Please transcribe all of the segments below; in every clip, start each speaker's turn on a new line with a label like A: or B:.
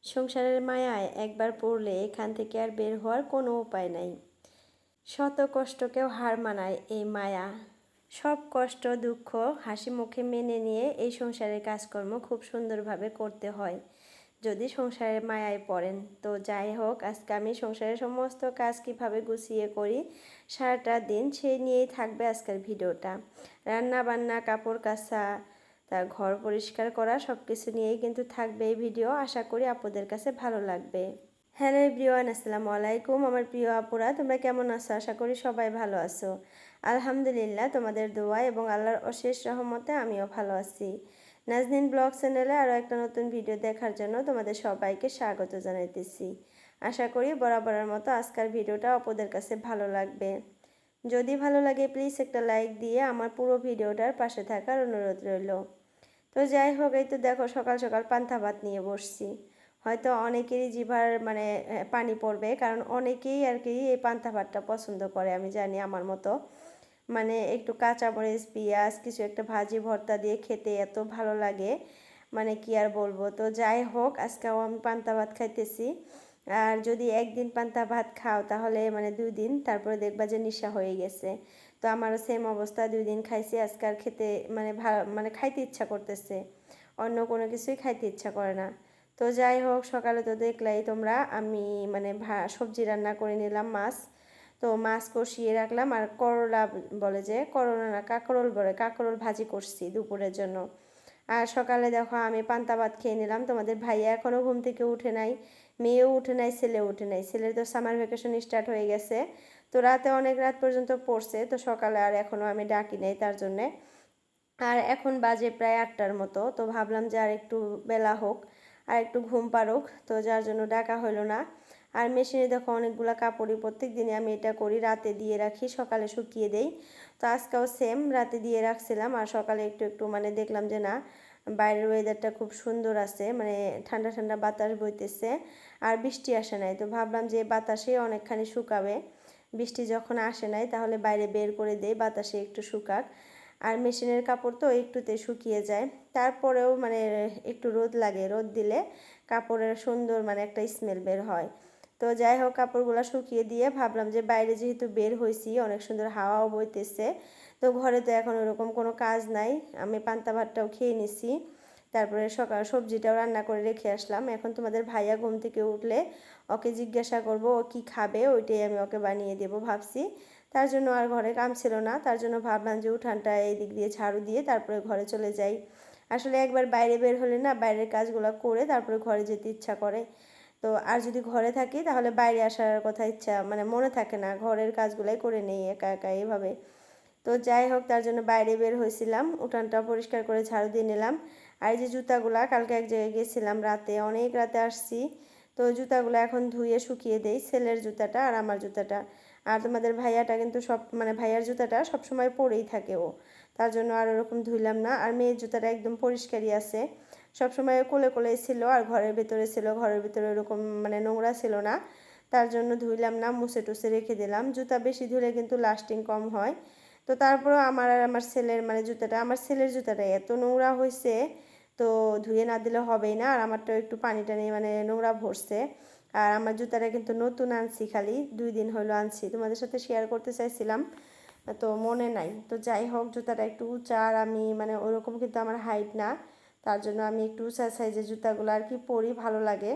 A: সংসারের মায়ায় একবার পড়লে এখান থেকে আর বের হওয়ার কোনো উপায় নাই। শত কষ্টকেও হার মানায় এই মায়া। সব কষ্ট দুঃখ হাসি মুখে মেনে নিয়ে এই সংসারের কাজকর্ম খুব সুন্দরভাবে করতে হয় যদি সংসারের মায়ায় পড়েন। তো যাই হোক, আজকে আমি সংসারের সমস্ত কাজ কিভাবে গুছিয়ে করি সারাটা দিন সেই নিয়েই থাকবে আজকের ভিডিওটা। রান্না বান্না, কাপড় কাচা, তার ঘর পরিষ্কার করা সব কিছু নিয়েই কিন্তু থাকবে এই ভিডিও। আশা করি আপুদের কাছে ভালো লাগবে। হ্যালো এভরিওয়ান, আসসালামু আলাইকুম আমার প্রিয় আপুরা, তোমরা কেমন আছো? আশা করি সবাই ভালো আছো। আলহামদুলিল্লাহ, তোমাদের দোয়া এবং আল্লাহর অশেষ রহমতে আমিও ভালো আছি। নাজনীন ব্লগ চ্যানেলে আরও একটা নতুন ভিডিও দেখার জন্য তোমাদের সবাইকে স্বাগত জানাইতেছি। আশা করি বরাবরের মতো আজকের ভিডিওটা আপুদের কাছে ভালো লাগবে। যদি ভালো লাগে প্লিজ একটা লাইক দিয়ে আমার পুরো ভিডিওটার পাশে থাকার অনুরোধ রইল। তো যাই হোক, এই তো দেখো সকাল সকাল পান্তা ভাত নিয়ে বসছি। হয়তো অনেকেরই জিভার পানি পড়বে, কারণ অনেকেই আর কি এই পান্তা ভাতটা পছন্দ করে, আমি জানি আমার মতো। একটু কাঁচামরিচ, পেঁয়াজ, কিছু একটা ভাজি ভর্তা দিয়ে খেতে এত ভালো লাগে, কি আর বলবো। তো যাই হোক, আজকেও আমি পান্তা ভাত খাইতেছি। আর যদি একদিন পান্তা ভাত খাও তাহলে 2 দিন তারপরে দেখবা যে নেশা হয়ে গেছে। তো আমারও সেম অবস্থা, 2 দিন খাইছি, আজকে আর খেতে খাইতে ইচ্ছা করতেছে, অন্য কোনো কিছুই খাইতে ইচ্ছা করে না। তো যাই হোক, সকালে তো দেখলাই তোমরা, আমি সবজি রান্না করে নিলাম, মাছ। তো মাছ কষিয়ে রাখলাম, আর করলা বলে যে, করলা না কাঁকরোল বলে, কাঁকরোল ভাজি করছি দুপুরের জন্য। আর সকালে দেখো আমি পান্তা ভাত খেয়ে নিলাম। তোমাদের ভাইয়া এখনও ঘুম থেকে উঠে নাই, মেয়েও উঠে নাই, ছেলেও উঠে নাই। ছেলের তো সামার ভ্যাকেশন স্টার্ট হয়ে গেছে, তো রাতে অনেক রাত পর্যন্ত পড়ছে, তো সকালে আর এখনও আমি ডাকি নাই তার জন্যে। আর এখন বাজে প্রায় 8টার মতো, তো ভাবলাম যে আর একটু বেলা হোক, আর একটু ঘুম পারুক, তো যার জন্য ডাকা হলো না। আর মেশিনে দেখো অনেকগুলো কাপড়ই, প্রত্যেক দিনে আমি এটা করি, রাতে দিয়ে রাখি, সকালে শুকিয়ে দেই। তো আজকেও সেম রাতে দিয়ে রাখছিলাম, আর সকালে একটু একটু দেখলাম যে না, বাইরের ওয়েদারটা খুব সুন্দর আছে, ঠান্ডা ঠান্ডা বাতাস বইতেছে, আর বৃষ্টি আসে নাই। তো ভাবলাম যে বাতাসে অনেকখানি শুকাবে, বৃষ্টি যখন আসে নাই তাহলে বাইরে বের করে দেই, বাতাসে একটু শুকাক। আর মেশিনের কাপড় তো একটুতে শুকিয়ে যায়, তারপরেও একটু রোদ লাগে, রোদ দিলে কাপড়ের সুন্দর একটা স্মেল বের হয়। তো যাই হোক, কাপড়গুলো শুকিয়ে দিয়ে ভাবলাম যে বাইরে যেহেতু বের হয়েছি, অনেক সুন্দর হাওয়াও বইতেছে, তো ঘরে তো এখন ওরকম কোনো কাজ নাই, আমি পান্তা ভাতটাও খেয়ে নিছি, তারপরে সকাল সবজিটাও রান্না করে রেখে আসলাম। এখন তোমাদের ভাইয়া ঘুম থেকে উঠলে ওকে জিজ্ঞাসা করব ও কি খাবে, ওইটাই আমি ওকে বানিয়ে দেব ভাবছি। তার জন্য আর ঘরে কাম ছিল না, তার জন্য ভাবলাম যে উঠানটা এই দিক দিয়ে ঝাড়ু দিয়ে তারপরে ঘরে চলে যাই। আসলে একবার বাইরে বের হলে না, বাইরের কাজগুলো করে তারপরে ঘরে যেতে ইচ্ছা করে। তো আর যদি ঘরে থাকি তাহলে বাইরে আসার কথা ইচ্ছা মনে থাকে না, ঘরের কাজগুলাই করে নেই একা একা এইভাবে। তো যাই হোক, তার জন্য বাইরে বের হয়েছিলাম, উঠানটা পরিষ্কার করে ঝাড়ু দিয়ে নিলাম। আর এই যে জুতাগুলা, কালকে এক জায়গায় গেছিলাম রাতে, অনেক রাতে আসছি, তো জুতাগুলো এখন ধুয়ে শুকিয়ে দেই, ছেলের জুতাটা আর আমার জুতাটা। আর তোমাদের ভাইয়াটা কিন্তু সব ভাইয়ার জুতাটা সবসময় পরেই থাকে ও, তার জন্য আর ওরকম ধুইলাম না। আর মেয়ের জুতাটা একদম পরিষ্কারই আছে, সবসময় কোলে কোলেই ছিল, আর ঘরের ভিতরে ছিল, ঘরের ভিতরে ওরকম নোংরা ছিল না, তার জন্য ধুইলাম না, মুছে টুছে রেখে দিলাম। জুতা বেশি ধুলে কিন্তু লাস্টিং কম হয়। তো তারপরেও আমার আর আমার ছেলের জুতাটা, আমার ছেলের জুতাটা এত নোংরা হয়েছে, তো ধুয়ে না দিলে হবেই না। আর আমারটাও একটু পানি টানি নোংরা ভরছে। আর আমার জুতাটা কিন্তু নতুন আনছি, খালি 2 দিন হলো আনছি, তোমাদের সাথে শেয়ার করতে চাইছিলাম, তো মনে নাই। তো যাই হোক, জুতাটা একটু উঁচা, আর আমি ওরকম কিন্তু আমার হাইট না, তার জন্য আমি একটু উঁচা সাইজের জুতাগুলো আর কি পরি, ভালো লাগে।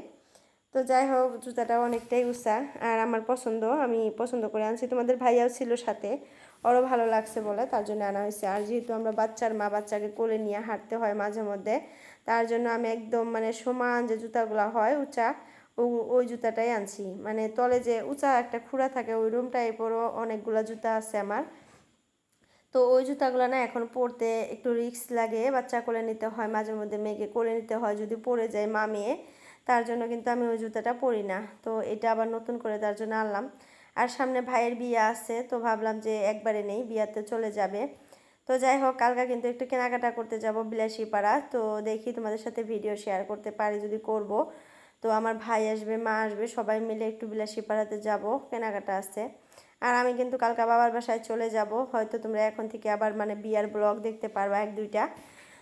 A: তো যাই হোক, জুতাটা অনেকটাই উঁচা আর আমার পছন্দ, আমি পছন্দ করে আনছি। তোমাদের ভাইয়াও ছিল সাথে, ওরও ভালো লাগছে বলে তার জন্য আনা হয়েছে। আর যেহেতু আমরা বাচ্চার মা, বাচ্চাকে কোলে নিয়ে হাঁটতে হয় মাঝে মধ্যে, তার জন্য আমি একদম মানে সমান যে জুতাগুলো হয় উঁচা, ওই জুতাটাই আনছি। মানে তলে যে উঁচা একটা খুঁড়া থাকে ওই রুম টাইপেরও অনেকগুলো জুতা আছে আমার। তো ওই জুতাগুলো না এখন পরতে একটু রিস্ক লাগে, বাচ্চা কোলে নিতে হয়, মাঝে মধ্যে মেয়েকে কোলে নিতে হয়, যদি পড়ে যায় মা মেয়ে, তার জন্য কিন্তু আমি ওই জুতাটা পরি না। তো এটা আবার নতুন করে তার জন্য আনলাম। আর সামনে ভাইয়ের বিয়ে আছে, তো ভাবলাম যে একবারে নেই, বিয়াতে চলে যাবে। তো যাই হোক, কালকে কিন্তু একটু কেনাকাটা করতে যাব বিলাসীপাড়া। তো দেখি তোমাদের সাথে ভিডিও শেয়ার করতে পারি, যদি করব। তো আমার ভাই আসবে, মা আসবে, সবাই মিলে একটু বিলাসীপাড়াতে যাব, কেনাকাটা আছে। আর আমি কিন্তু কালকে বাবার বাসায় চলে যাব, হয়তো তোমরা এখন থেকে আবার মানে বিয়ার ব্লগ দেখতে পারবা এক দুইটা।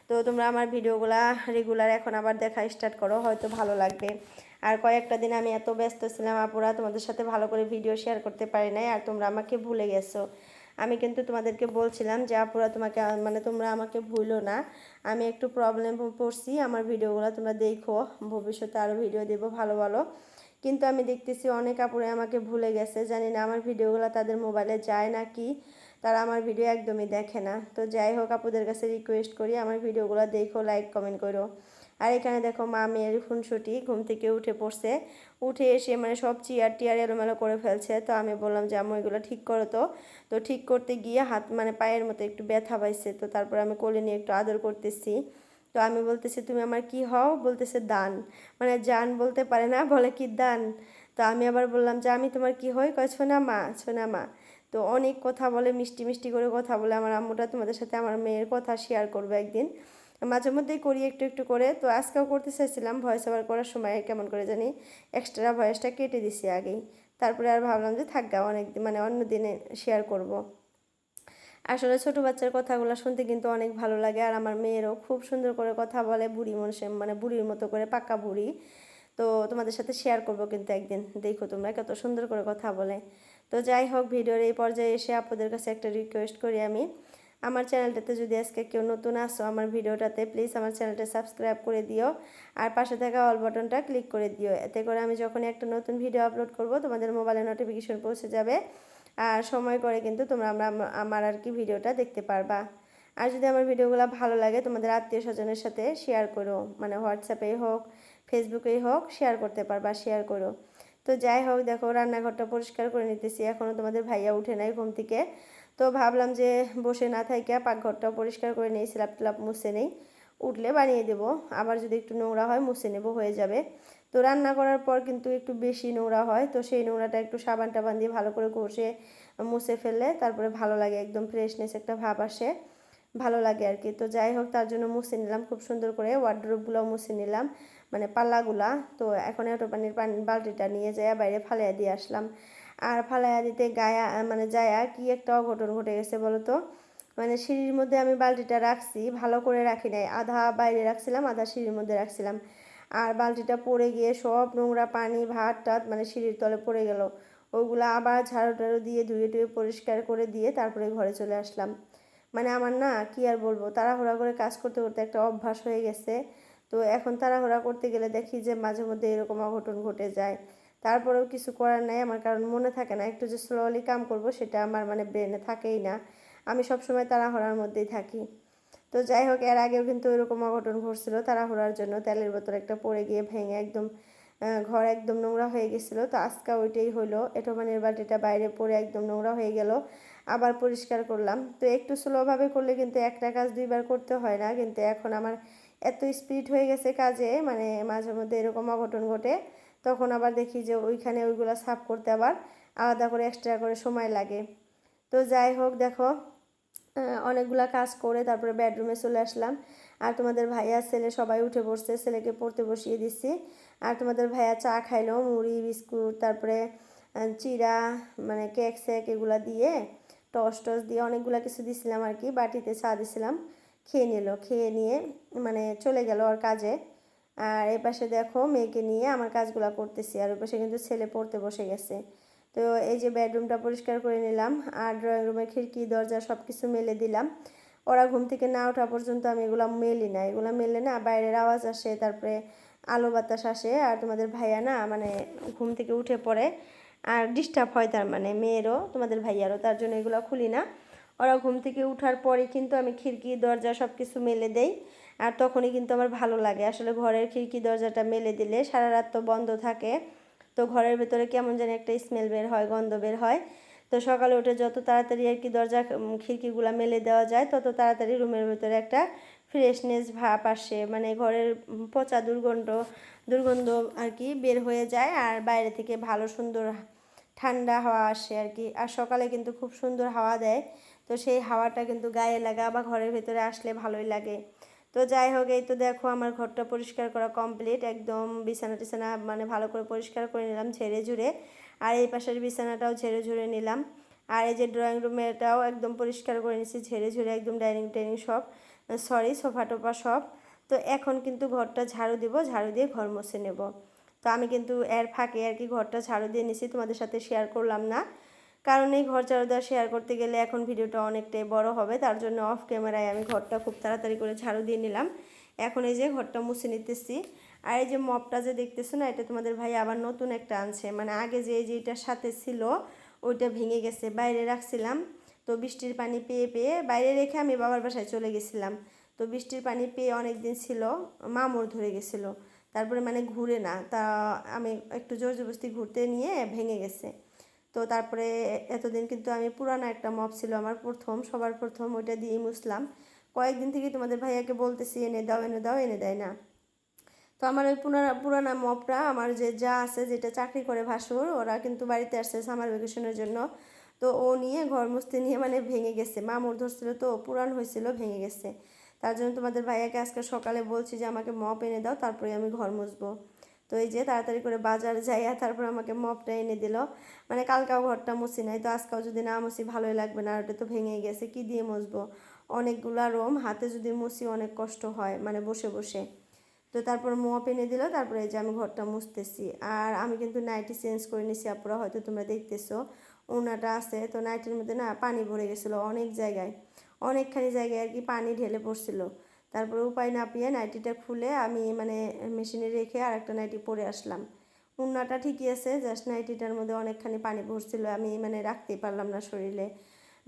A: তো তোমরা আমার ভিডিওগুলা রেগুলার এখন আবার দেখা স্টার্ট করো, হয়তো ভালো লাগবে। আর কয়েকটা দিন আমি এত ব্যস্ত ছিলাম আপুরা, তোমাদের সাথে ভালো করে ভিডিও শেয়ার করতে পারি নাই, আর তোমরা আমাকে ভুলে গেছো। আমি কিন্তু তোমাদেরকে বলছিলাম যে আপুরা তোমাকে মানে তোমরা আমাকে ভুলো না, আমি একটু প্রবলেম পড়ছি, আমার ভিডিওগুলো তোমরা দেখো, ভবিষ্যতে আরও ভিডিও দেবো ভালো ভালো। কিন্তু আমি দেখতেছি অনেক আপুরে আমাকে ভুলে গেছে, জানি না আমার ভিডিওগুলো তাদের মোবাইলে যায় নাকি, তারা আমার ভিডিও একদমই দেখে না। তো যাই হোক, আপুদের কাছে রিকোয়েস্ট করি আমার ভিডিওগুলো দেখো, লাইক কমেন্ট করো। আর এখানে দেখো মা মেয়ের খুনসুটি ঘুম থেকে উঠে পড়ছে, উঠে এসে মানে সব চেয়ার টিয়ার এলোমেলো করে ফেলছে। তো আমি বললাম যে আম্মু এগুলো ঠিক করো। তো ঠিক করতে গিয়ে হাত মানে পায়ের মতো একটু ব্যথা পাইছে, তো তারপর আমি কোলে নিয়ে একটু আদর করতেছি। তো আমি বলতেছি তুমি আমার কি হও, বলতেছে দান, মানে জান বলতে পারে না, বলে কি দান। তো আমি আবার বললাম যে আমি তোমার কি হই, কয় ছোনা মা, ছোনা মা। তো অনেক কথা বলে, মিষ্টি মিষ্টি করে কথা বলে আমার আম্মুটা। তোমাদের সাথে আমার মেয়ের কথা শেয়ার করবো একদিন, মাঝে মধ্যেই করি একটু একটু করে। তো আজকেও করতে চাইছিলাম, ভয়েস ওভার করার সময় কেমন করে জানি এক্সট্রা ভয়েসটা কেটে দিছি আগেই। তারপরে আর ভাবলাম যে থাকগা, অনেক মানে অন্য দিনে শেয়ার করব। আসলে ছোটো বাচ্চার কথাগুলো শুনতে কিন্তু অনেক ভালো লাগে, আর আমার মেয়েরও খুব সুন্দর করে কথা বলে, বুড়ি মানুষ মানে বুড়ির মতো করে, পাকা বুড়ি। তো তোমাদের সাথে শেয়ার করব কিন্তু একদিন, দেখো তোমরা কত সুন্দর করে কথা বলে। তো যাই হোক, ভিডিওর এই পর্যায়ে এসে আপনাদের কাছে একটা রিকোয়েস্ট করি আমি, আমার চ্যানেলটাতে যদি আজকে কেউ নতুন আসো আমার ভিডিওটাতে, প্লিজ আমার চ্যানেলটা সাবস্ক্রাইব করে দিও, আর পাশে থাকা অল বাটনটা ক্লিক করে দিও। এতে করে আমি যখনই একটা নতুন ভিডিও আপলোড করব তোমাদের মোবাইলে নোটিফিকেশন পৌঁছে যাবে, আর সময় করে কিন্তু তোমরা আমার আর কি ভিডিওটা দেখতে পারবা। আর যদি আমার ভিডিওগুলো ভালো লাগে তোমাদের আত্মীয় স্বজনের সাথে শেয়ার করো, মানে হোয়াটসঅ্যাপেই হোক ফেসবুকেই হোক শেয়ার করতে পারবা, শেয়ার করো। তো যাই হোক, দেখো রান্নাঘরটা পরিষ্কার করে নিতেছি, এখনও তোমাদের ভাইয়া উঠে নাই ঘুম থেকে। তো ভাবলাম যে বসে না থাইকা পাকঘরটাও পরিষ্কার করে নিই, স্ল্যাপ ট্ল্যাপ মুছে নেই, উঠলে বানিয়ে দেবো, আবার যদি একটু নোংরা হয় মুছে নেবো, হয়ে যাবে। তো রান্না করার পর কিন্তু একটু বেশি নোংরা হয়, তো সেই নোংরাটা একটু সাবান টাবান দিয়ে ভালো করে ঘষে মুছে ফেললে তারপরে ভালো লাগে, একদম ফ্রেশনেস একটা ভাব আসে, ভালো লাগে আর কি। তো যাই হোক, তার জন্য মুছে নিলাম খুব সুন্দর করে, ওয়ার্ড্রোবগুলোও মুছে নিলাম, মানে পাল্লাগুলা। তো এখন এটো পানির বালতিটা নিয়ে যায় বাইরে ফালাইয়া দিয়ে আসলাম। আর ফালাইয়া দিতে গায়া মানে যায়া কি একটা অঘটন ঘটে গেছে বলো তো। মানে সিঁড়ির মধ্যে আমি বালতিটা রাখছি, ভালো করে রাখি নাই, আধা বাইরে রাখছিলাম আধা সিঁড়ির মধ্যে রাখছিলাম। আর বালতিটা পড়ে গিয়ে সব নোংরা পানি ভাত টাত মানে সিঁড়ির তলে পড়ে গেল। ওগুলো আবার ঝাড়ু টাড়ু দিয়ে ধুয়ে টুয়ে পরিষ্কার করে দিয়ে তারপরে ঘরে চলে আসলাম। মানে আমার না কি আর বলবো, তাড়াহুড়া করে কাজ করতে করতে একটা অভ্যাস হয়ে গেছে। তো এখন তাড়াহুড়া করতে গেলে দেখি যে মাঝে মধ্যে এরকম অঘটন ঘটে যায়। তারপরেও কিছু করার নাই আমার, কারণ মনে থাকে না, একটু যে স্লোলি কাম করব সেটা আমার মানে ব্রেনে থাকেই না, আমি সবসময় তাড়াহুড়ার মধ্যেই থাকি। তো যাই হোক, এর আগেও কিন্তু এরকম অঘটন ঘটছিল, তাড়াহুড়ার জন্য তেলের বোতল একটা পড়ে গিয়ে ভেঙে একদম ঘর একদম নোংরা হয়ে গেছিলো। তো আজকে ওইটাই হলো, এঁঠোমানের বাটিটা বাইরে পড়ে একদম নোংরা হয়ে গেল, আবার পরিষ্কার করলাম। তো একটু স্লোভাবে করলে কিন্তু একটা কাজ দুইবার করতে হয় না, কিন্তু এখন আমার এত স্পিড হয়ে গেছে কাজে, মানে মাঝে মধ্যে এরকম অঘটন ঘটে, তখন আবার দেখি যে ওইখানে ওইগুলো সাফ করতে আবার আলাদা করে এক্সট্রা করে সময় লাগে। তো যাই হোক, দেখো অনেকগুলা কাজ করে তারপরে বেডরুমে চলে আসলাম। আর তোমাদের ভাইয়া ছেলে সবাই উঠে পড়ছে, ছেলেকে পড়তে বসিয়ে দিচ্ছি। আর তোমাদের ভাইয়া চা খাইলো, মুড়ি বিস্কুট তারপরে চিড়া মানে কেক সেক এগুলা দিয়ে, টস টস দিয়ে অনেকগুলা কিছু দিছিলাম আর কি, বাটিতে চা দিছিলাম, খেয়ে নিল, খেয়ে নিয়ে মানে চলে গেল ওর কাজে। আর এপাশে দেখো মেয়েকে নিয়ে আমার কাজগুলো করতেছি, আর ওই পাশে কিন্তু ছেলে পড়তে বসে গেছে। তো এই যে বেডরুমটা পরিষ্কার করে নিলাম, আর ড্রয়িং রুমের খিড়কি দরজা সব কিছু মেলে দিলাম। ওরা ঘুম থেকে না ওঠা পর্যন্ত আমি এগুলো মেলি না, এগুলো মেলে না বাইরের আওয়াজ আসে, তারপরে আলো বাতাস আসে। আর তোমাদের ভাইয়া না মানে ঘুম থেকে উঠে পড়ে আর ডিস্টার্ব হয়, তার মানে মেয়েরও তোমাদের ভাইয়ারও, তার জন্য এগুলো খুলি না। ওরা ঘুম থেকে উঠার পরে কিন্তু আমি খিড়কি দরজা সব কিছু মেলে দেই, আর তখনই কিন্তু আমার ভালো লাগে। আসলে ঘরের খিড়কি দরজাটা মেলে দিলে সারা রাত তো বন্ধ থাকে, তো ঘরের ভেতরে কেমন যেন একটা স্মেল বের হয়, গন্ধ বের হয়। তো সকালে উঠে যত তাড়াতাড়ি আর কি দরজা খিড়কিগুলো মেলে দেওয়া যায় তত তাড়াতাড়ি রুমের ভেতরে একটা ফ্রেশনেস ভাব আসে, মানে ঘরের পচা দুর্গন্ধ আর কি বের হয়ে যায়, আর বাইরে থেকে ভালো সুন্দর ঠান্ডা হাওয়া আসে আর কি। আর সকালে কিন্তু খুব সুন্দর হাওয়া দেয়, তো সেই হাওয়াটা কিন্তু গায়ে লাগা বা ঘরের ভেতরে আসলে ভালোই লাগে। তো যাই হোক, এই তো দেখো আমার ঘরটা পরিষ্কার করা কমপ্লিট, একদম বিছানা টিছানা মানে ভালো করে পরিষ্কার করে নিলাম ঝেড়ে ঝুড়ে, আর এই পাশের বিছানাটাও ঝেড়ে ঝুড়ে নিলাম, আর এই যে ড্রয়িং রুমেটাও একদম পরিষ্কার করে নিচ্ছি ঝেড়ে ঝুড়ে, একদম ডাইনিং টাইনিং সব, সরি সোফা টোফা সব। তো এখন কিন্তু ঘরটা ঝাড়ু দিব, ঝাড়ু দিয়ে ঘর মুছে নেব। তো আমি কিন্তু এর ফাঁকে আর কি ঘরটা ঝাড়ু দিয়ে নিছি, তোমাদের সাথে শেয়ার করলাম না, কারণ এই ঘর ঝাড়ু দেওয়া শেয়ার করতে গেলে এখন ভিডিওটা অনেকটাই বড় হবে, তার জন্য অফ ক্যামেরায় আমি ঘরটা খুব তাড়াতাড়ি করে ঝাড়ু দিয়ে নিলাম। এখন এই যে ঘরটা মুছে নিতেছি। আর এই যে মপটা যে দেখতেছো না, এটা তোমাদের ভাই আবার নতুন একটা আনছে, মানে আগে যে যেটার সাথে ছিল ওইটা ভেঙে গেছে, বাইরে রাখছিলাম। তো বৃষ্টির পানি পেয়ে পেয়ে বাইরে রেখে আমি বাবার বাসায় চলে গেছিলাম, তো বৃষ্টির পানি পেয়ে অনেক দিন ছিল, মামুর ধরে গেছিলো, তারপরে মানে ঘুরে না, তা আমি একটু জোর জবরদস্তি ঘুরতে নিয়ে ভেঙে গেছে। তো তারপরে এতদিন কিন্তু আমি পুরানো একটা মপ ছিল আমার, সবার প্রথম ওইটা দিয়েই মুছলাম। কয়েকদিন থেকে তোমাদের ভাইয়াকে বলতেছি এনে দাও এনে দাও, এনে দেয় না। তো আমার ওই পুরানা মপটা আমার যে যা আছে, যেটা চাকরি করে ভাসুর, ওরা কিন্তু বাড়িতে আসছে সামার ভ্যাকেশনের জন্য, তো ও নিয়ে ঘর মুছতে নিয়ে মানে ভেঙে গেছে, মামুর ধরছিল তো পুরান হয়েছিল, ভেঙে গেছে। তার জন্য তোমাদের ভাইয়াকে আজকে সকালে বলছি যে আমাকে মপ এনে দাও, তারপরে আমি ঘর মুছবো। তো এই যে তাড়াতাড়ি করে বাজার যাইয়া তারপর আমাকে মপটা এনে দিল, মানে কালকাও ঘরটা মুছি নাই, তো আজকাও যদি না মুছি ভালোই লাগবে না, আর ওটা তো ভেঙে গেছে, কি দিয়ে মুছবো, অনেকগুলা রোম হাতে যদি মুছি অনেক কষ্ট হয় মানে বসে বসে। তো তারপর মপ এনে দিল, তারপরে এই যে আমি ঘরটা মুছতেছি। আর আমি কিন্তু নাইটি চেঞ্জ করে নিছি, আপুরা হয়তো তোমরা দেখতেছো ওনাটা আছে, তো নাইটির মধ্যে না পানি ভরে গেছিলো অনেক জায়গায়, অনেকখানি জায়গায় আর কি পানি ঢেলে পড়ছিল। তারপরে উপায় না পেয়ে নাইটিটা খুলে আমি মানে মেশিনে রেখে আর একটা নাইটি পরে আসলাম। উন্নাটা ঠিকই আছে, জাস্ট নাইটিটার মধ্যে অনেকখানি পানি ভরছিল, আমি মানে রাখতেই পারলাম না শরীরে।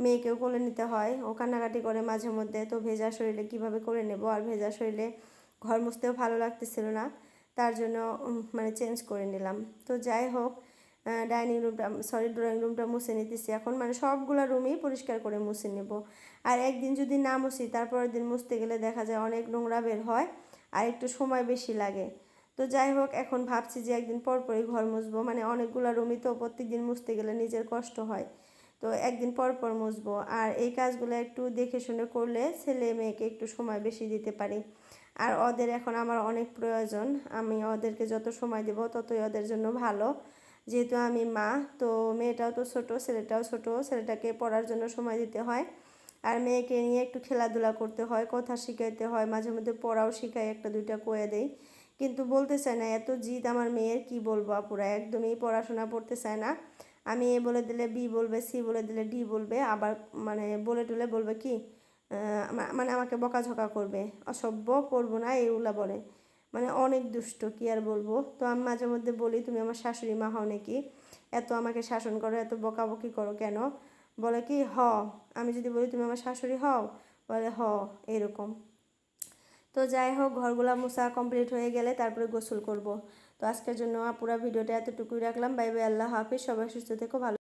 A: মেয়েকেও কোলে নিতে হয়, ও কান্নাকাটি করে মাঝে মধ্যে, তো ভেজা শরীরে কিভাবে করে নেব, আর ভেজা শরীরে ঘর মুছতেও ভালো লাগতেছিল না, তার জন্য মানে চেঞ্জ করে নিলাম। তো যাই হোক, ড্রয়িং রুমটা মুছে নিতেছি এখন, মানে সবগুলো রুমই পরিষ্কার করে মুছে নেব। আর একদিন যদি না মুছি তারপরের দিন মুছতে গেলে দেখা যায় অনেক নোংরা বের হয়, আর একটু সময় বেশি লাগে। তো যাই হোক, এখন ভাবছি যে একদিন পর পরই ঘর মুছবো, মানে অনেকগুলো রুমই তো প্রত্যেক দিন মুছতে গেলে নিজের কষ্ট হয়, তো একদিন পর পর মুছবো। আর এই কাজগুলো একটু দেখে শুনে করলে ছেলে মেয়েকে একটু সময় বেশি দিতে পারি। আর ওদের এখন আমার অনেক প্রয়োজন, আমি ওদেরকে যত সময় দেব ততই ওদের জন্য ভালো, যেহেতু আমি মা। তো মেয়েটাও তো ছোটো, ছেলেটাও ছোটো, ছেলেটাকে পড়ার জন্য সময় দিতে হয়, আর মেয়েকে নিয়ে একটু খেলাধুলা করতে হয়, কথা শিখাইতে হয়, মাঝে মধ্যে পড়াও শিখাই, একটা দুইটা কয়ে দেই, কিন্তু বলতে চায় না, এত জিদ আমার মেয়ের, কি বলবো আপুরা, একদমই পড়াশোনা পড়তে চায় না। আমি এ বলে দিলে বি বলবে, সি বলে দিলে ডি বলবে, আবার মানে বলে টলে বলবে কি মানে আমাকে বকাঝকা করবে, অসভ্য, করবো না এইগুলা বলে, মানে অনেক দুষ্ট, কি আর বলবো। তো আমি মাঝে মধ্যে বলি তুমি আমার শাশুড়ি মা হও নাকি, এত আমাকে শাসন করো, এত বকাবকি করো কেন, বলে কি হ, আমি যদি বলি তুমি আমার শাশুড়ি হও, বলে হ, এরকম। তো যাই হোক, ঘরগুলা মোছা কমপ্লিট হয়ে গেলে তারপরে গোসল করব। তো আজকের জন্য পুরো ভিডিওটা এতটুকুই রাখলাম, বাই বাই, আল্লাহ হাফিজ, সবাই সুস্থ থেকো, ভালো।